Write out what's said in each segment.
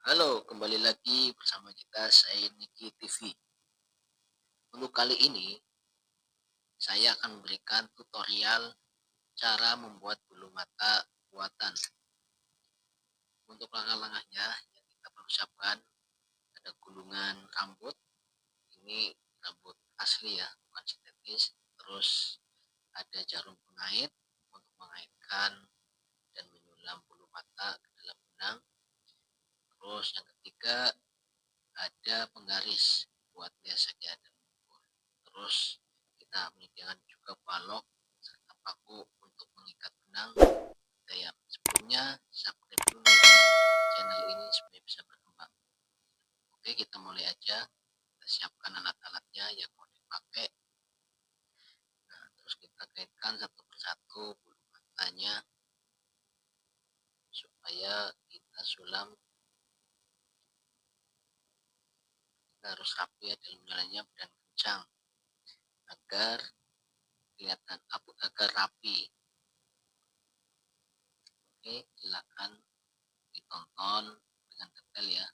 Halo, kembali lagi bersama kita, saya Niki TV. Untuk kali ini, saya akan memberikan tutorial cara membuat bulu mata buatan. Untuk langkah-langkahnya, yang kita perlu siapkan, ada gulungan rambut, ini rambut asli ya, bukan sintetis. Terus ada jarum pengait untuk mengaitkan dan menyulam bulu mata ke dalam benang. Terus yang ketiga, ada penggaris buat biasa saja dan mengukur. Terus kita menyediakan juga balok serta paku untuk mengikat benang daya. Sebelumnya subscribe dulu channel ini supaya bisa berkembang. Oke, kita mulai aja. Kita siapkan alat-alatnya yang mau dipakai. Nah, terus kita kaitkan satu persatu bulu matanya supaya kita sulam. Kita harus rapi ya dalam jalannya dan kencang agar kelihatan agar rapi. Oke, silakan ditonton dengan detail ya,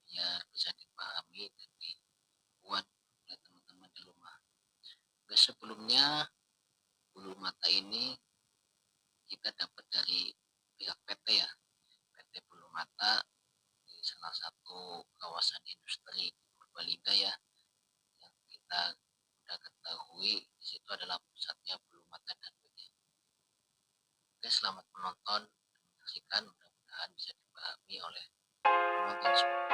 biar bisa dipahami dan dibuat oleh teman-teman di rumah. Oke, sebelumnya bulu mata ini kita dapat dari pihak PT ya, PT Bulu Mata di salah satu kawasan industri di Purbalingga ya, yang kita sudah ketahui di situ adalah pusatnya bulu mata dan benang. Oke, selamat menonton dan menyaksikan, mudah-mudahan bisa dipahami oleh penonton semua.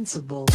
indispensable.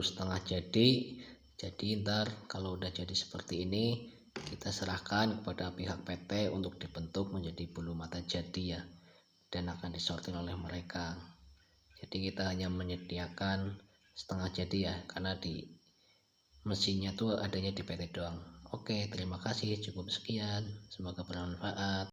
Setengah jadi ntar kalau udah jadi seperti ini kita serahkan kepada pihak PT untuk dibentuk menjadi bulu mata jadi ya, dan akan disortir oleh mereka. Jadi kita hanya menyediakan setengah jadi ya, karena di mesinnya tuh adanya di PT doang. Oke, terima kasih, cukup sekian, semoga bermanfaat.